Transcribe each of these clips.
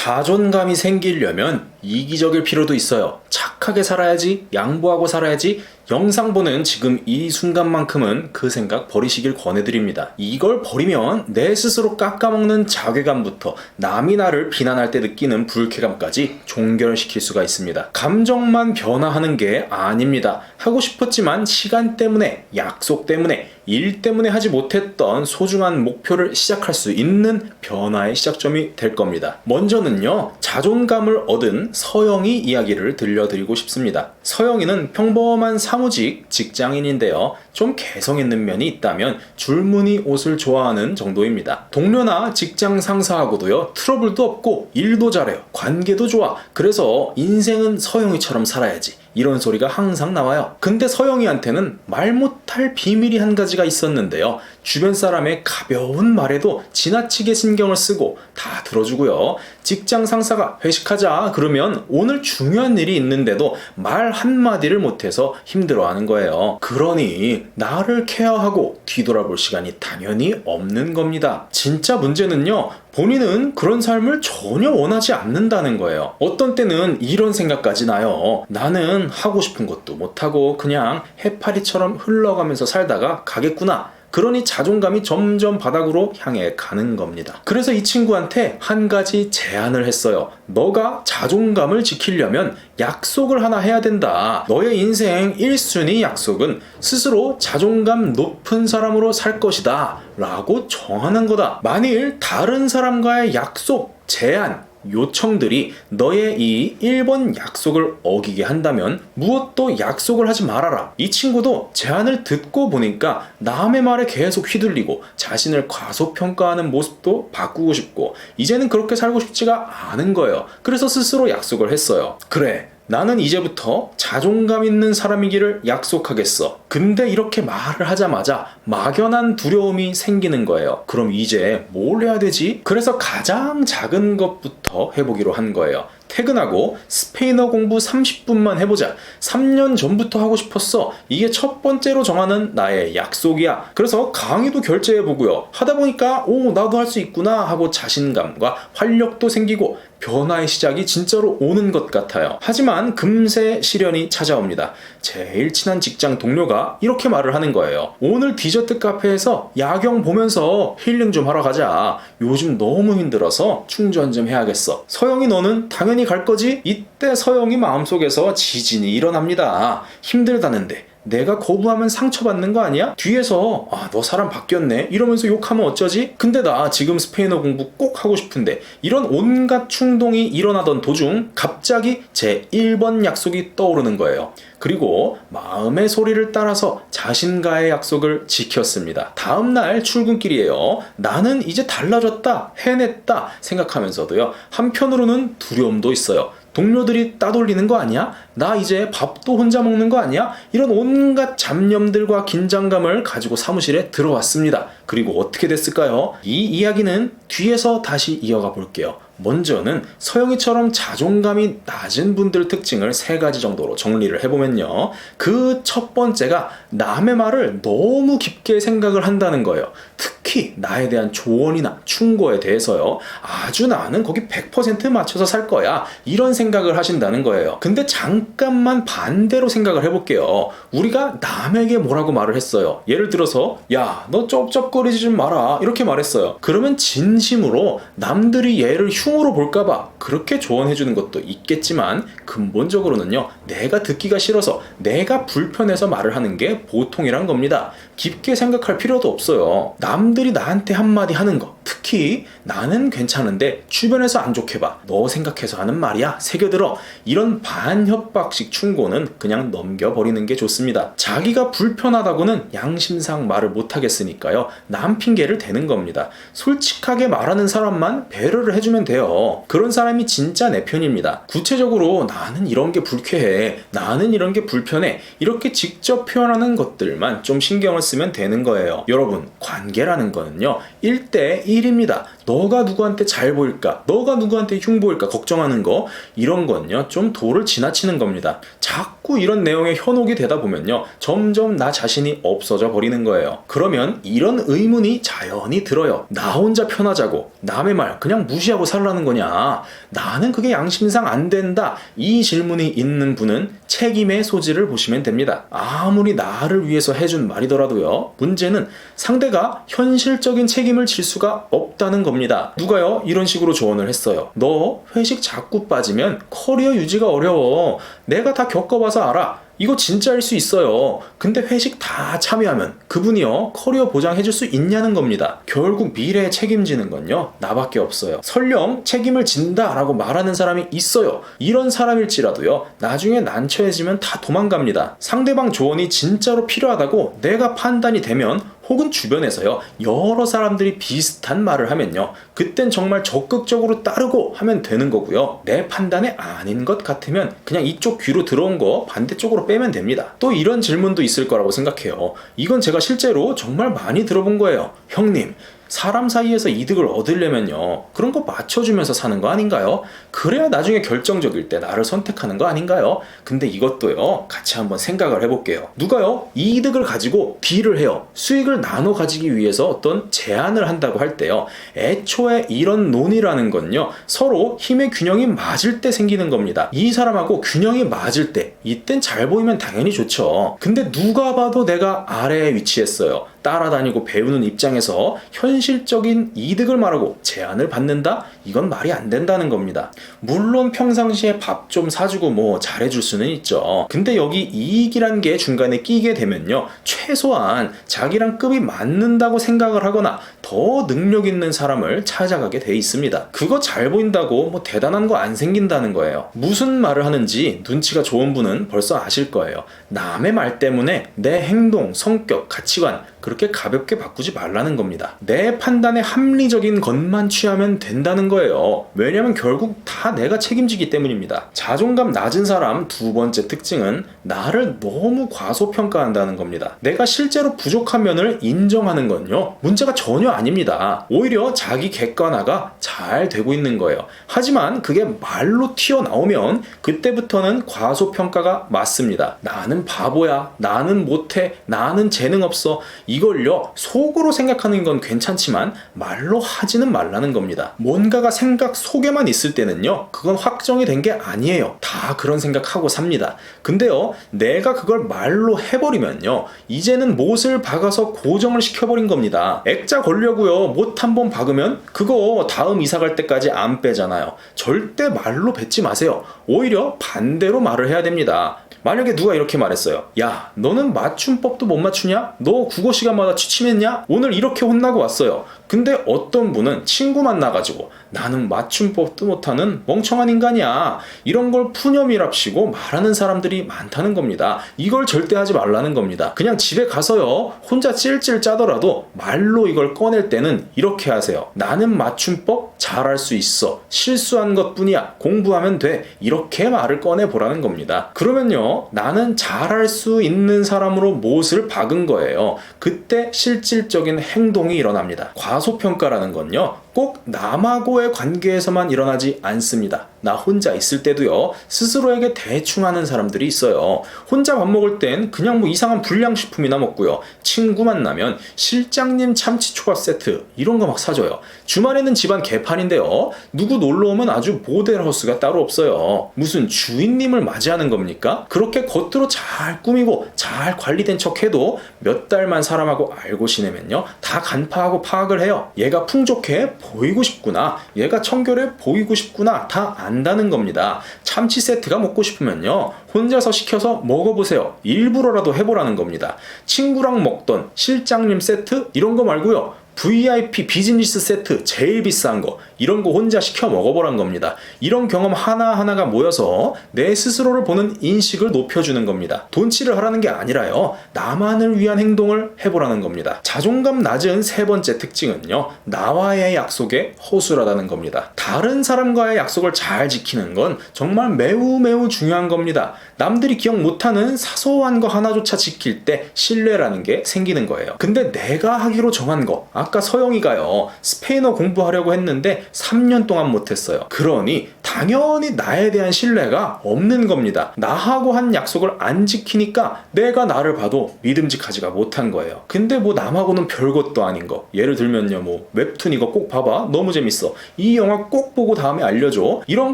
자존감이 생기려면 이기적일 필요도 있어요. 착하게 살아야지, 양보하고 살아야지. 영상 보는 지금 이 순간만큼은 그 생각 버리시길 권해드립니다. 이걸 버리면 내 스스로 깎아먹는 자괴감부터 남이 나를 비난할 때 느끼는 불쾌감까지 종결시킬 수가 있습니다. 감정만 변화하는 게 아닙니다. 하고 싶었지만 시간 때문에, 약속 때문에, 일 때문에 하지 못했던 소중한 목표를 시작할 수 있는 변화의 시작점이 될 겁니다. 먼저는요, 자존감을 얻은 서영이 이야기를 들려드리고 싶습니다. 서영이는 평범한 사무직 직장인인데요. 좀 개성 있는 면이 있다면 줄무늬 옷을 좋아하는 정도입니다. 동료나 직장 상사하고도요, 트러블도 없고 일도 잘해요. 관계도 좋아. 그래서 인생은 서영이처럼 살아야지. 이런 소리가 항상 나와요. 근데 서영이한테는 말 못할 비밀이 한 가지가 있었는데요. 주변 사람의 가벼운 말에도 지나치게 신경을 쓰고 다 들어주고요. 직장 상사가 회식하자 그러면 오늘 중요한 일이 있는데도 말 한마디를 못해서 힘들어하는 거예요. 그러니 나를 케어하고 뒤돌아볼 시간이 당연히 없는 겁니다. 진짜 문제는요, 본인은 그런 삶을 전혀 원하지 않는다는 거예요. 어떤 때는 이런 생각까지 나요. 나는 하고 싶은 것도 못하고 그냥 해파리처럼 흘러가면서 살다가 가겠구나. 그러니 자존감이 점점 바닥으로 향해 가는 겁니다. 그래서 이 친구한테 한 가지 제안을 했어요. 너가 자존감을 지키려면 약속을 하나 해야 된다. 너의 인생 1순위 약속은 스스로 자존감 높은 사람으로 살 것이다 라고 정하는 거다. 만일 다른 사람과의 약속, 제안, 요청들이 너의 이 1번 약속을 어기게 한다면 무엇도 약속을 하지 말아라. 이 친구도 제안을 듣고 보니까 남의 말에 계속 휘둘리고 자신을 과소평가하는 모습도 바꾸고 싶고 이제는 그렇게 살고 싶지가 않은 거예요. 그래서 스스로 약속을 했어요. 그래, 나는 이제부터 자존감 있는 사람이기를 약속하겠어. 근데 이렇게 말을 하자마자 막연한 두려움이 생기는 거예요. 그럼 이제 뭘 해야 되지? 그래서 가장 작은 것부터 해보기로 한 거예요. 퇴근하고 스페인어 공부 30분만 해보자. 3년 전부터 하고 싶었어. 이게 첫 번째로 정하는 나의 약속이야. 그래서 강의도 결제해보고요. 하다 보니까 나도 할 수 있구나 하고 자신감과 활력도 생기고 변화의 시작이 진짜로 오는 것 같아요. 하지만 금세 시련이 찾아옵니다. 제일 친한 직장 동료가 이렇게 말을 하는 거예요. 오늘 디저트 카페에서 야경 보면서 힐링 좀 하러 가자. 요즘 너무 힘들어서 충전 좀 해야겠어. 서영이 너는 당연히 갈 거지? 이때 서영이 마음속에서 지진이 일어납니다. 힘들다는데 내가 거부하면 상처받는 거 아니야? 뒤에서 너 사람 바뀌었네 이러면서 욕하면 어쩌지? 근데 나 지금 스페인어 공부 꼭 하고 싶은데. 이런 온갖 충동이 일어나던 도중 갑자기 제 1번 약속이 떠오르는 거예요. 그리고 마음의 소리를 따라서 자신과의 약속을 지켰습니다. 다음날 출근길이에요. 나는 이제 달라졌다, 해냈다 생각하면서도요, 한편으로는 두려움도 있어요. 동료들이 따돌리는 거 아니야? 나 이제 밥도 혼자 먹는 거 아니야? 이런 온갖 잡념들과 긴장감을 가지고 사무실에 들어왔습니다. 그리고 어떻게 됐을까요? 이 이야기는 뒤에서 다시 이어가 볼게요. 먼저는 서영이처럼 자존감이 낮은 분들 특징을 3가지 정도로 정리를 해보면요. 그 첫 번째가 남의 말을 너무 깊게 생각을 한다는 거예요. 특히 나에 대한 조언이나 충고에 대해서요. 아주 나는 거기 100% 맞춰서 살 거야. 이런 생각을 하신다는 거예요. 근데 잠깐만 반대로 생각을 해볼게요. 우리가 남에게 뭐라고 말을 했어요. 예를 들어서 야, 너 쩝쩝거리지 좀 마라 이렇게 말했어요. 그러면 진심으로 남들이 얘를 흉으로 볼까봐 그렇게 조언해주는 것도 있겠지만 근본적으로는요, 내가 듣기가 싫어서 내가 불편해서 말을 하는 게 보통이란 겁니다. 깊게 생각할 필요도 없어요. 남들이 나한테 한마디 하는 거, 특히 나는 괜찮은데 주변에서 안 좋게 봐, 너 생각해서 하는 말이야, 새겨들어. 이런 반협박식 충고는 그냥 넘겨버리는 게 좋습니다. 자기가 불편하다고는 양심상 말을 못하겠으니까요, 남 핑계를 대는 겁니다. 솔직하게 말하는 사람만 배려를 해주면 돼요. 그런 사람이 진짜 내 편입니다. 구체적으로 나는 이런 게 불쾌해, 나는 이런 게 불편해, 이렇게 직접 표현하는 것들만 좀 신경을 쓰면 되는 거예요. 여러분, 관계라는 거는요 1대1입니다. 너가 누구한테 잘 보일까, 너가 누구한테 흉보일까 걱정하는 거, 이런 건요 좀 도를 지나치는 겁니다. 자꾸 이런 내용에 현혹이 되다 보면요 점점 나 자신이 없어져 버리는 거예요. 그러면 이런 의문이 자연히 들어요. 나 혼자 편하자고 남의 말 그냥 무시하고 살라는 거냐, 나는 그게 양심상 안 된다, 이 질문이 있는 분은 책임의 소지를 보시면 됩니다. 아무리 나를 위해서 해준 말이더라도요, 문제는 상대가 현실적인 책임을 질 수가 없다는 겁니다. 누가요 이런 식으로 조언을 했어요. 너 회식 자꾸 빠지면 커리어 유지가 어려워. 내가 다 겪어봐서 알아. 이거 진짜일 수 있어요. 근데 회식 다 참여하면 그분이요 커리어 보장해줄 수 있냐는 겁니다. 결국 미래에 책임지는 건요 나밖에 없어요. 설령 책임을 진다 라고 말하는 사람이 있어요. 이런 사람일지라도요 나중에 난처해지면 다 도망갑니다. 상대방 조언이 진짜로 필요하다고 내가 판단이 되면, 혹은 주변에서요 여러 사람들이 비슷한 말을 하면요, 그땐 정말 적극적으로 따르고 하면 되는 거고요. 내 판단에 아닌 것 같으면 그냥 이쪽 귀로 들어온 거 반대쪽으로 빼면 됩니다. 또 이런 질문도 있을 거라고 생각해요. 이건 제가 실제로 정말 많이 들어본 거예요. 형님, 사람 사이에서 이득을 얻으려면요 그런 거 맞춰주면서 사는 거 아닌가요? 그래야 나중에 결정적일 때 나를 선택하는 거 아닌가요? 근데 이것도요 같이 한번 생각을 해볼게요. 누가요 이득을 가지고 딜을 해요. 수익을 나눠 가지기 위해서 어떤 제안을 한다고 할 때요, 애초에 이런 논의라는 건요 서로 힘의 균형이 맞을 때 생기는 겁니다. 이 사람하고 균형이 맞을 때, 이땐 잘 보이면 당연히 좋죠. 근데 누가 봐도 내가 아래에 위치했어요. 따라다니고 배우는 입장에서 현실적인 이득을 말하고 제안을 받는다? 이건 말이 안 된다는 겁니다. 물론 평상시에 밥 좀 사주고 뭐 잘해줄 수는 있죠. 근데 여기 이익이란 게 중간에 끼게 되면요 최소한 자기랑 급이 맞는다고 생각을 하거나 더 능력 있는 사람을 찾아가게 돼 있습니다. 그거 잘 보인다고 뭐 대단한 거 안 생긴다는 거예요. 무슨 말을 하는지 눈치가 좋은 분은 벌써 아실 거예요. 남의 말 때문에 내 행동, 성격, 가치관 그렇게 가볍게 바꾸지 말라는 겁니다. 내 판단에 합리적인 것만 취하면 된다는 거예요. 왜냐면 결국 다 내가 책임지기 때문입니다. 자존감 낮은 사람 두 번째 특징은 나를 너무 과소평가한다는 겁니다. 내가 실제로 부족한 면을 인정하는 건요 문제가 전혀 아닙니다. 오히려 자기 객관화가 잘 되고 있는 거예요. 하지만 그게 말로 튀어나오면 그때부터는 과소평가가 맞습니다. 나는 바보야, 나는 못해, 나는 재능 없어, 이걸요 속으로 생각하는 건 괜찮지만 말로 하지는 말라는 겁니다. 뭔가가 생각 속에만 있을 때는요 그건 확정이 된 게 아니에요. 다 그런 생각하고 삽니다. 근데요 내가 그걸 말로 해버리면요 이제는 못을 박아서 고정을 시켜버린 겁니다. 액자 걸려고요 못 한 번 박으면 그거 다음 이사 갈 때까지 안 빼잖아요. 절대 말로 뱉지 마세요. 오히려 반대로 말을 해야 됩니다. 만약에 누가 이렇게 말했어요. 야, 너는 맞춤법도 못 맞추냐? 너 국어 시간마다 취침했냐? 오늘 이렇게 혼나고 왔어요. 근데 어떤 분은 친구 만나가지고 나는 맞춤법도 못하는 멍청한 인간이야, 이런 걸 푸념이랍시고 말하는 사람들이 많다는 겁니다. 이걸 절대 하지 말라는 겁니다. 그냥 집에 가서요 혼자 찔찔 짜더라도 말로 이걸 꺼낼 때는 이렇게 하세요. 나는 맞춤법 잘할 수 있어, 실수한 것뿐이야, 공부하면 돼, 이렇게 말을 꺼내보라는 겁니다. 그러면요 나는 잘할 수 있는 사람으로 못을 박은 거예요. 그때 실질적인 행동이 일어납니다. 과소평가라는 건요 꼭 남하고의 관계에서만 일어나지 않습니다. 나 혼자 있을 때도요 스스로에게 대충 하는 사람들이 있어요. 혼자 밥 먹을 땐 그냥 뭐 이상한 불량식품이나 먹고요, 친구 만나면 실장님 참치초밥 세트 이런 거 막 사줘요. 주말에는 집안 개판인데요 누구 놀러오면 아주 모델하우스가 따로 없어요. 무슨 주인님을 맞이하는 겁니까? 그렇게 겉으로 잘 꾸미고 잘 관리된 척해도 몇 달만 사람하고 알고 지내면요 다 간파하고 파악을 해요. 얘가 풍족해 보이고 싶구나, 얘가 청결해 보이고 싶구나, 다 안다는 겁니다. 참치 세트가 먹고 싶으면요 혼자서 시켜서 먹어보세요. 일부러라도 해보라는 겁니다. 친구랑 먹던 실장님 세트 이런 거 말고요 VIP 비즈니스 세트 제일 비싼 거 이런 거 혼자 시켜 먹어보란 겁니다. 이런 경험 하나하나가 모여서 내 스스로를 보는 인식을 높여주는 겁니다. 돈치를 하라는 게 아니라요 나만을 위한 행동을 해보라는 겁니다. 자존감 낮은 세 번째 특징은요 나와의 약속에 허술하다는 겁니다. 다른 사람과의 약속을 잘 지키는 건 정말 매우 중요한 겁니다. 남들이 기억 못하는 사소한 거 하나조차 지킬 때 신뢰라는 게 생기는 거예요. 근데 내가 하기로 정한 거, 아까 서영이가요, 스페인어 공부하려고 했는데 3년 동안 못했어요. 그러니 당연히 나에 대한 신뢰가 없는 겁니다. 나하고 한 약속을 안 지키니까 내가 나를 봐도 믿음직하지가 못한 거예요. 근데 뭐 남하고는 별것도 아닌 거, 예를 들면요, 뭐 웹툰 이거 꼭 봐봐, 너무 재밌어, 이 영화 꼭 보고 다음에 알려줘, 이런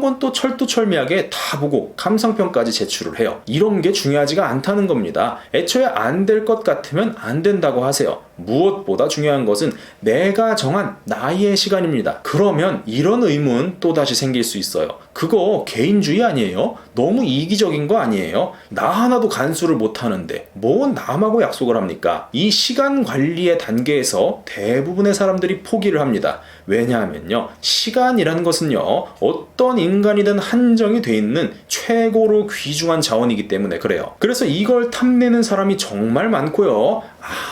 건 또 철두철미하게 다 보고 감상평까지 제출을 해요. 이런 게 중요하지가 않다는 겁니다. 애초에 안 될 것 같으면 안 된다고 하세요. 무엇보다 중요한 것은 내가 정한 나의 시간입니다. 그러면 이런 의문 또다시 생길 수 있어요. 그거 개인주의 아니에요? 너무 이기적인 거 아니에요? 나 하나도 간수를 못하는데 뭐 남하고 약속을 합니까? 이 시간 관리의 단계에서 대부분의 사람들이 포기를 합니다. 왜냐하면요, 시간이라는 것은요, 어떤 인간이든 한정이 돼 있는 최고로 귀중한 자원이기 때문에 그래요. 그래서 이걸 탐내는 사람이 정말 많고요,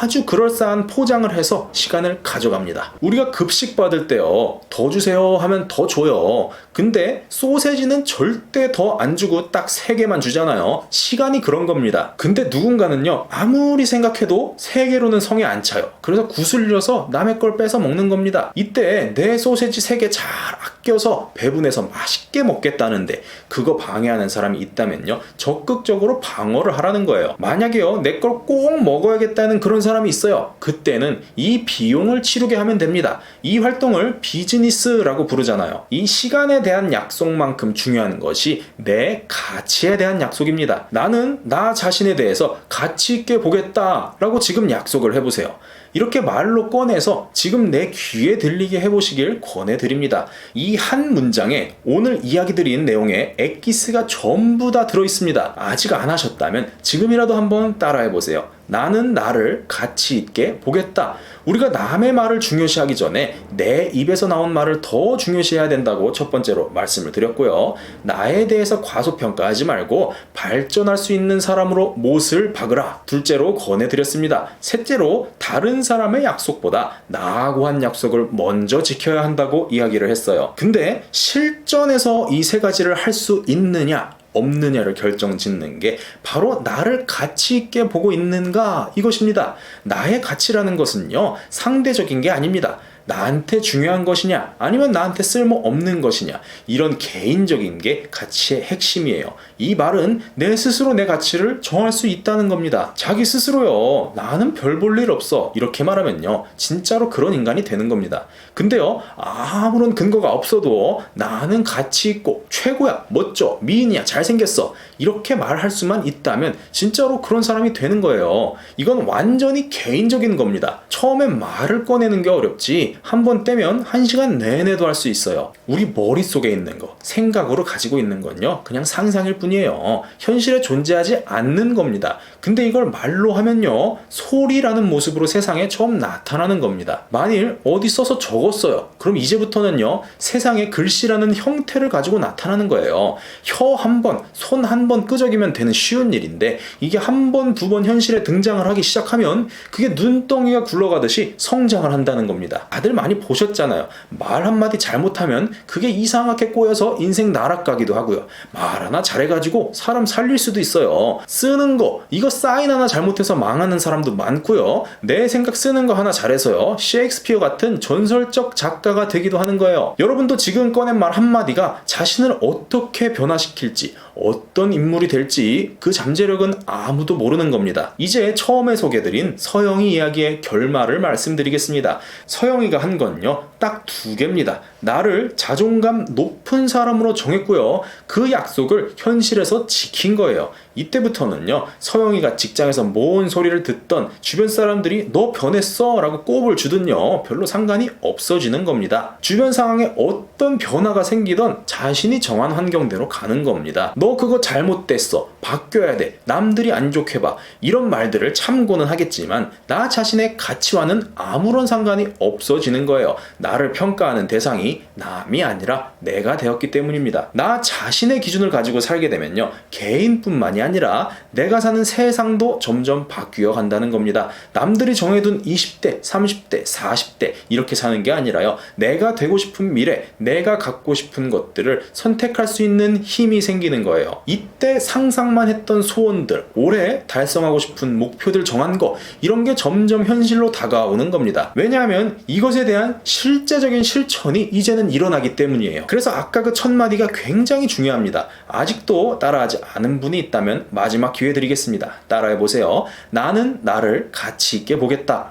아주 그럴싸한 포장을 해서 시간을 가져갑니다. 우리가 급식 받을 때요, 더 주세요 하면 더 줘요. 근데 소세지는 절대 더 안 주고 딱 3개만 주잖아요. 시간이 그런 겁니다. 근데 누군가는요, 아무리 생각해도 3개로는 성에 안 차요. 그래서 구슬려서 남의 걸 뺏어 먹는 겁니다. 이때 내 소세지 3개 잘 아껴서 배분해서 맛있게 먹겠다는데 그거 방해하는 사람이 있다면요, 적극적으로 방어를 하라는 거예요. 만약에요, 내 걸 꼭 먹어야겠다는 그런 사람이 있어요. 그때는 이 비용을 치르게 하면 됩니다. 이 활동을 비즈니스라고 부르잖아요. 이 시간에 대한 약속만큼 중요한 것이 내 가치에 대한 약속입니다. 나는 나 자신에 대해서 가치 있게 보겠다라고 지금 약속을 해보세요. 이렇게 말로 꺼내서 지금 내 귀에 들리게 해보시길 권해드립니다. 이 한 문장에 오늘 이야기 드린 내용의 엑기스가 전부 다 들어있습니다. 아직 안 하셨다면 지금이라도 한번 따라해보세요. 나는 나를 가치 있게 보겠다. 우리가 남의 말을 중요시하기 전에 내 입에서 나온 말을 더 중요시해야 된다고 첫 번째로 말씀을 드렸고요. 나에 대해서 과소평가하지 말고 발전할 수 있는 사람으로 못을 박으라. 둘째로 권해드렸습니다. 셋째로 다른 사람의 약속보다 나하고 한 약속을 먼저 지켜야 한다고 이야기를 했어요. 근데 실전에서 이 3가지를 할 수 있느냐 없느냐를 결정짓는 게 바로 나를 가치 있게 보고 있는가, 이것입니다. 나의 가치라는 것은요, 상대적인 게 아닙니다. 나한테 중요한 것이냐 아니면 나한테 쓸모없는 것이냐, 이런 개인적인 게 가치의 핵심이에요. 이 말은 내 스스로 내 가치를 정할 수 있다는 겁니다. 자기 스스로요, 나는 별 볼 일 없어 이렇게 말하면요, 진짜로 그런 인간이 되는 겁니다. 근데요, 아무런 근거가 없어도 나는 가치 있고 최고야, 멋져, 미인이야, 잘생겼어 이렇게 말할 수만 있다면 진짜로 그런 사람이 되는 거예요. 이건 완전히 개인적인 겁니다. 처음엔 말을 꺼내는 게 어렵지 한번 떼면 1시간 내내도 할 수 있어요. 우리 머릿속에 있는 거, 생각으로 가지고 있는 건요, 그냥 상상일 뿐이에요. 현실에 존재하지 않는 겁니다. 근데 이걸 말로 하면요, 소리라는 모습으로 세상에 처음 나타나는 겁니다. 만일 어디 써서 적었어요. 그럼 이제부터는요, 세상에 글씨라는 형태를 가지고 나타나는 거예요. 혀 한 번, 손 한 번 끄적이면 되는 쉬운 일인데 이게 한 번, 2번 현실에 등장을 하기 시작하면 그게 눈덩이가 굴러가듯이 성장을 한다는 겁니다. 다들 많이 보셨잖아요. 말 한마디 잘못하면 그게 이상하게 꼬여서 인생 나락가기도 하고요. 말 하나 잘해가지고 사람 살릴 수도 있어요. 쓰는 거, 이거 사인 하나 잘못해서 망하는 사람도 많고요. 내 생각 쓰는 거 하나 잘해서요, 셰익스피어 같은 전설적 작가가 되기도 하는 거예요. 여러분도 지금 꺼낸 말 한마디가 자신을 어떻게 변화시킬지, 어떤 인물이 될지 그 잠재력은 아무도 모르는 겁니다. 이제 처음에 소개드린 서영이 이야기의 결말을 말씀드리겠습니다. 서영이가 한 건요, 딱 2개입니다. 나를 자존감 높은 사람으로 정했고요, 그 약속을 현실에서 지킨 거예요. 이때부터는요, 서영이가 직장에서 뭔 소리를 듣던 주변 사람들이 너 변했어 라고 꼽을 주든요, 별로 상관이 없어지는 겁니다. 주변 상황에 어떤 변화가 생기던 자신이 정한 환경대로 가는 겁니다. 너 그거 잘못됐어, 바뀌어야 돼, 남들이 안 좋게 봐, 이런 말들을 참고는 하겠지만 나 자신의 가치와는 아무런 상관이 없어지는 거예요. 나를 평가하는 대상이 남이 아니라 내가 되었기 때문입니다. 나 자신의 기준을 가지고 살게 되면요, 개인뿐만이 아니라 내가 사는 세상도 점점 바뀌어 간다는 겁니다. 남들이 정해둔 20대, 30대, 40대 이렇게 사는 게 아니라요. 내가 되고 싶은 미래, 내가 갖고 싶은 것들을 선택할 수 있는 힘이 생기는 거예요. 이때 상상만 했던 소원들, 올해 달성하고 싶은 목표들 정한 거, 이런 게 점점 현실로 다가오는 겁니다. 왜냐하면 이것에 대한 실제적인 실천이 이제는 일어나기 때문이에요. 그래서 아까 그 첫 마디가 굉장히 중요합니다. 아직도 따라하지 않은 분이 있다면 마지막 기회 드리겠습니다. 따라해보세요. 나는 나를 가치 있게 보겠다.